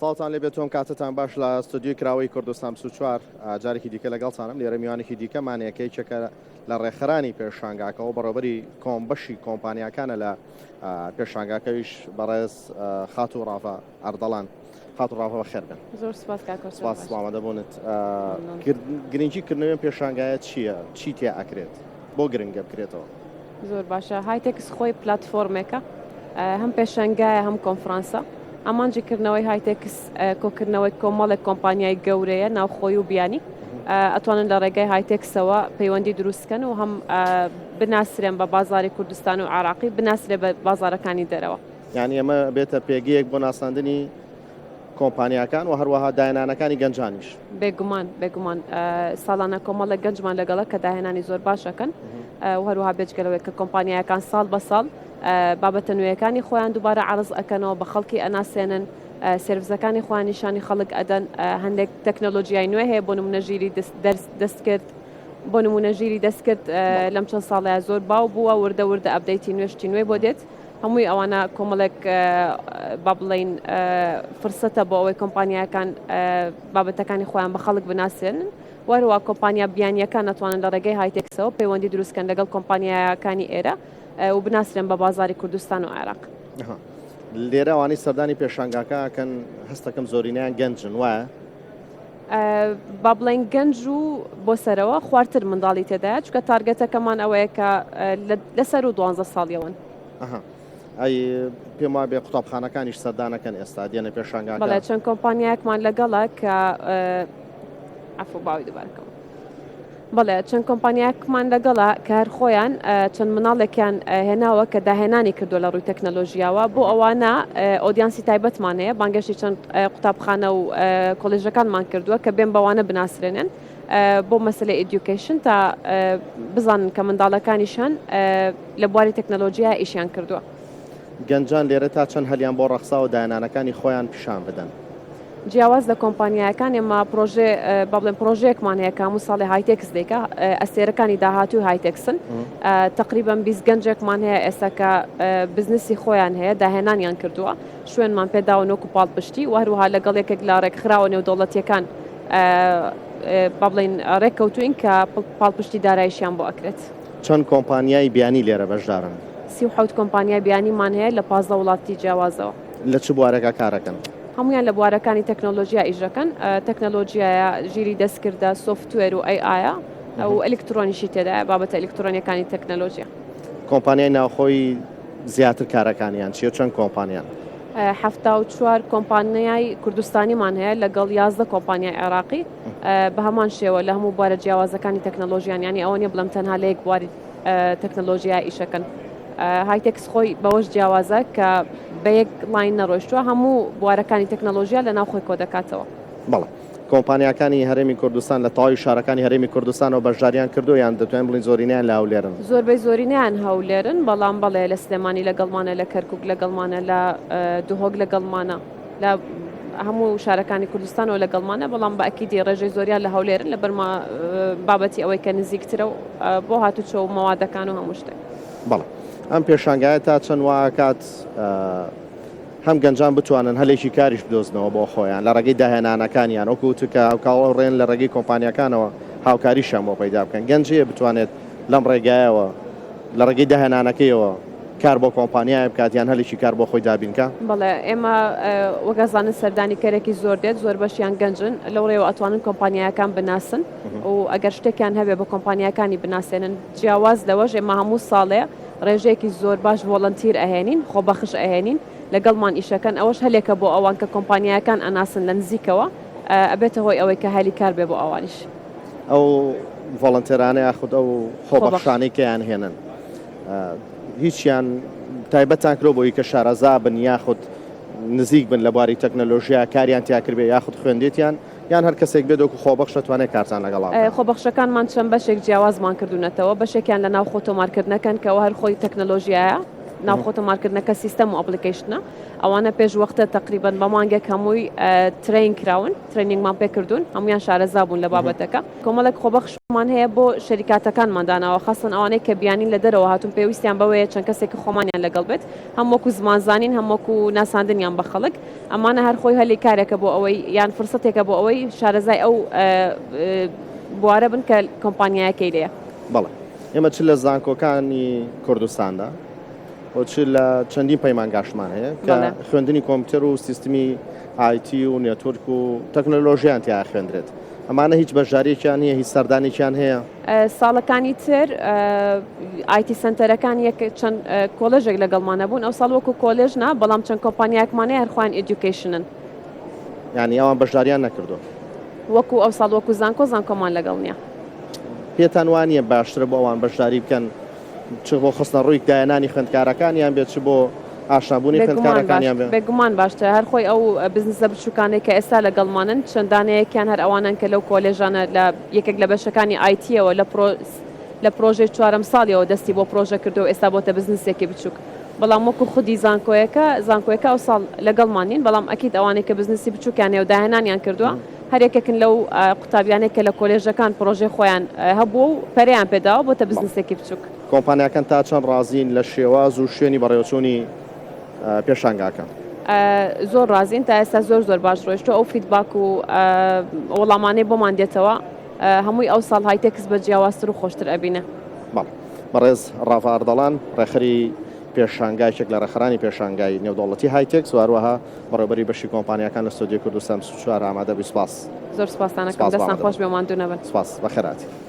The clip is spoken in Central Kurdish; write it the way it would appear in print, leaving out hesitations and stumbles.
ساڵتان لێ بێتۆم کاتتان باش لە ستودیوی کراوەی کوردستان 24 جارێکی دیکە لەگەڵتانم لێرە میوانێکی دیکەمانەیەکەی چەکە لە ڕێکخەرانی پێشانگاکەەوە بەڕێوەبەری کۆمبەشی کۆمپانیاکانە لە پێشانگاکەویش بەڕێز خات و ڕافە ئەردەڵان خات و ڕافە خێر بن. زۆر سپاس کاکۆ. سپاس سڵامەدەبوونت. گرنگی کردنەوەیان چییە؟ چی تێ ئەکرێت؟ بۆ گرنگە بکرێتەوە؟ زۆر باشە. هایتێکس خۆی پلاتفۆرمێکە، هەم پێشەنگایە هەم کۆنفرانسە. ئەمانجیکردنەوەی هایتێکس کۆکردنەوەی کۆمەڵێک کۆمپانیای گەورەیە ناوخۆی و بیانی ئەتوانن لە ڕێگای هایتێکسەوە پەیوەندی دروستکەن و هەم بناسرێن بە بازاری کوردستان و عراقی بناسرێ بە بازارەکانی دەرەوە. یعنی ئەمە بێتە پێگەیەک بۆ ناساندنی کۆمپانیاکان و هەروەها داهێنانەکانی گەنجانیش. بێگومان ساڵانە کۆمەڵێک گەنجمان لەگەڵە کە داهێنانی زۆر باشەکەن و هەروها بێجگەلەوەی کە کۆمپانیەکان ساڵ بە ساڵ بابەتە نوێیەکانی خۆیان دووبارە عرض ئەکەنەوە بە خەڵکی ئەناسێنن، سێرڤزەکانی خۆیان نیشانی خەڵک ئەدەن. هەندێک تەکنۆلۆژیای نوێ هەیە بۆ نمونەژیری دەستکرد بۆ نمونەژیری دەستکرد لەم چەند ساڵەیە زۆر باو بووە، وردە ئەپدەیتی نوێشتی نوێ بۆ دێت. هەمووی ئەوانە کۆمەڵێک با بڵێن فرسەتە بۆ ئەوەی کۆمپانیەکان بابەتەکانی خۆیان بە خەڵک بناسێنن. وەروە کۆمپانیا بیانیەکان ناتوانن لە ڕێگەی هایتێکسەوە پەیوەندی دروستکەن لەگەڵ کۆمپانیەکانی ئێرە و بناسرێن بە بازاری کوردستان و عێراق. لێرە ئەوانەی سەردانی پێشانگاکەکەن هەستەکەم زۆرینیان گەنجن وایە؟ با بڵێن گەنج و بۆ سەرەوە خوارتر منداڵی تێدایە، چکە تارگەتەکەمان ئەوەیە کە لەسەر و 12 ساڵیەوەن. ئەی پێم وایە بێ قوتابخانەکانیش سەردانەکەن ئێستا دێنە پێشانگاکە. بەڵێ چەند کۆمپانیایەکمان لەگەڵە کە عەفو باوی دووبارەکەم. بەڵێ چەند کۆمپانیایەکمان لەگەڵە کە هەر خۆیان چەند مناڵێکیان هێناوە کە داهێنانی کردو لە ڕووی تەکنەلۆژیاوە بۆ ئەوانە ئۆدیانسی تایبەتمان هەیە، بانگەشتی چەند قوتابخانە و کۆلێژەکانمان کردووە کە بێن بەوانە بناسرێنن بۆ مەسلەی ئیدیوکیشن تا بزانن کە منداڵەکانیشان لە بواری تەکنەلۆژیا ئیشیان کردووە. گەنجان لێرە تا چەند هەلیان بۆ ڕەخسا و داهێنانەکانی خۆیان پیشان بدەن. جیاواز لە کۆمپانیەکان ئێمە پرۆژێ با بڵێن پرۆژەیەکمان هەیە کە هەموو ساڵی هایتێکس دەیکا، ئەستێرەکانی داهاتوو هایتێکسن. تقریباً 20 گەنجێکمان هەیە ئێستا کە بزنسی خۆیان هەیە داهێنانیان کردووە، شوێنمان پێداوە نۆک و پاڵپشتی و هەروها لەگەڵ یەکێک لە ڕێکخراوە نێودەوڵەتیەکان با بڵێن ڕێککەوتوین کە پاڵپشتی داراییشیان بۆ ئەکرێت. چەند کۆمپانیای بیانی لێرە بەشدارن؟ 37 کۆمپانیای بیانیمان هەیە لە 15 وڵاتی جیاوازەوە. لە چ بوارێکە کارەکەن؟ هەمویان لە بوارەکانی تەکنۆلۆژیا ئیژەکەن، تەکنۆلۆژیایە ژیری دەستکردە، سۆفتوێر و ئایە و ئەلکترۆنیشی تێدایە، بابەتە ئەلکترۆنیەکانی تەکنۆلۆژیا. کۆمپانیای ناوخۆی زیاتر کارەکانیان چیە؟ چەند کۆمپانیان؟ 74 کۆمپانیای کوردستانیمان هەیە لەگەڵ 11 کۆمپانیای عێراقی بە هەمان شێوە لە هەموو بوارە جیاوازەکانی تەکنۆلۆژیان، یعنی ئەوە نیە بڵێم تەنها لە یەک بواری تەکنۆلۆژیا ئیشەکەن. هایتێکس خۆی بەوەش جیاوازە کە بە یەک لاین نەڕۆیشتووە، هەموو بوارەکانی تەکنۆلۆژیا لە ناو خۆی کۆ دەکاتەوە. بەڵێ کۆمپانیەکانی هەرێمی کوردستان لە تەواوی شارەکانی هەرێمی کوردستانەوە بەشداریان کردو یان دەتوانین بڵین زۆرینیان لە هەولێرن؟ زۆربەی زۆرینیان هەولێرن، بەڵام بەڵێ لە سلێمانی لەگەڵمانە، لە کەرکووک لەگەڵمانە، لە دوهۆک لەگەڵمانە، لە هەموو شارەکانی کوردستانەوە لەگەڵمانە، بەڵام بە ئەکیدی ڕێژەی زۆریان لە هەولێرن لە بەرما بابەتی ئەوەی کە نزیکترە و بۆ هاتوچۆ و مەوادەکان و هەموو شتێک. بەڵێ ئەم پێشانگایە تا چەند واکات هەم گەنجان بتوانن هەلێکی کاریش بدۆزنەوە بۆ خۆیان لە ڕێگەی داهێنانەکانیان، وەکوتکە کاڵ ڕێن لە ڕێگەی کۆمپانیەکانەوە هاوکاریشیان بۆ پەیدا بکەن. گەنجەیە بتوانێت لەم ڕێگایەوە لە ڕێگەی داهێنانەکەیەوە کار بۆ کۆمپانیای بکاتیان هەلێکی کار بۆ خۆی دابینکە؟ بەڵێ ئێمە وەگەزانن سەردانی کارێکی زۆر دێت، زۆر بەشیان گەنجن، لەو ڕێوە ئەتوانن کۆمپانیەکان بناسن و ئەگەر شتێکیان هەبێ بە کۆمپانیەکانی بناسێنن. جیاواز لەوەش ئێمە هەموو ساڵێ ڕێژەیەکی زۆر باش ڤۆڵەنتیر ئەهێنین، خۆبەخش ئەهێنین لەگەڵمان ئیشەکەن. ئەوەش هەلێکە بۆ ئەوان کە کۆمپانیەکان ئەناسن لە نزیکەوە ئەبێتە هۆی ئەوەی کە هەلی کار بێ بۆ ئەوانیش. ئەو ڤۆڵەنتێرانە یاخود ئەو خۆبەخشانەی کەیان هێنن هیچیان تایبەتان کرۆ بۆی کە شارەزا بن یاخود نزیک بن لە بواری تەکنەلۆژیا کاریان تیا کردبێ یاخود خوێندێتیان یان هەر کەسێک بێت وەکو خۆبەخش دەتوانێت کارتان لەگەڵ خۆبەخشەکانمان چەند بەشێک جیاوازمان کردوونەتەوە، بەشێکیان لە ناو خۆ تۆمارکردنەکەن کەەوە هەر خۆی تەکنەلۆژیایە، ناوخۆتەمارکردنەکە سیستەم و ئەپلیکیشنە ئەوانە پێش وەختە تقریبان بە مانگێک هەمووی ترین کراون ترینینگمان پێکردوون هەمویان شارەزا بوون لە بابەتەکە کۆمەڵێک خۆبەخشمان هەیە بۆ شەریکاتەکانمانداناوە خاصن ئەوانەی کە بیانین لە دەرەوە هاتون پێویستیان بەوەیە چەند کەسێکی خۆمانیان لەگەڵ بێت هەمووەکو زمانزانین هەمووەکو ناساندنیان بە خەڵک ئەمانە هەر خۆی هەلی کارێکە بۆ ئەوەی یان فرسەتێکە بۆ ئەوەی شارەزای ئەو بوارە بن کە کۆمپانیایەکەی لێیە بەڵێ ئێمە چ لە زانکۆکانی کوردستاندا و چ لە چەندین پەیمانگاشمان هەیە کە خوێندنی کۆمپیوتەر و سیستمی ئایتی و نێتۆرک و تەکنۆلۆژیان تیا خوێندرێت ئەمانە هیچ بەشداریێکیان نییە هیچ سەردانێکیان هەیە ساڵەکانی تر ئایتی سنتەرەکان چەند کۆلێژێک لەگەڵمانە بوون ئەو ساڵ وەکو کۆلێژ نا بەڵام چەند کۆمپانیاکمانەیە هەرخوایان ئێدوکیشنن یعنی ئەوان بەشداریان نەکردو وەکو ئەو ساڵ وەکو زانکۆمان لەگەڵ نییە پێتان وانە باشترە بۆ ئەوان بەشداری بکەن چ بۆ خستنە ڕووی دایانانی خوێندکارەکانیان بێت چ بۆ ئاشنابوونی خوێندکارەکانیان بێت بێگومان باشتر هەر خۆی ئەو بزنسە بچووکانێک کە ئێستا لەگەڵمانن چەندانەیەکیان هەر ئەوانن کە لەو کۆلێژانە لە یەکێک لە بەشەکانی ئایتیەوە لە پرۆژەی چوارەم ساڵیەوە دەستی بۆ پرۆژە کردو ئێستا بۆتە بزنسێکی بچووک بەڵام وەکو خودی زانکۆیەکە ئەو ساڵ لەگەڵمانین بەڵام ئەکید ئەوانەی کە بزنسی بچووکیانێ و داهێنانیان کردووە هەرێکێکن لەو قوتابیانێک کە لە کۆلێژەکان پرۆژەی خۆیان هەبوو و پەریان پێداوە بۆتە بزنسێکی بچووک کۆمپانیاکان تا چەند ڕازین لە شێواز و شوێنی بەڕێوەچوونی پێشانگاکە زۆر ڕازین تا ئێستا زۆر باش ڕۆیشتۆ ئەو فیدباک و وەڵامانەی بۆمان دێتەوە هەمووی ئەو ساڵ هایتێکس بە جیاوازتر و خۆشتر ئەبینە بەڕێز ڕافە ئەردەڵان ڕێخەری پێشانگایشێک لە ڕێخەرانی پێشانگای نێودوڵەتی هایتێکس واروەها بەڕێوەبەری بەشی کۆمپانیەکان لە ستۆدیۆ کوردستان سوچوار ئامادە بی سپاس زۆر سپاسانەکەم دەستان خۆش بێمان دوو نەبن سپاس بەخێراتی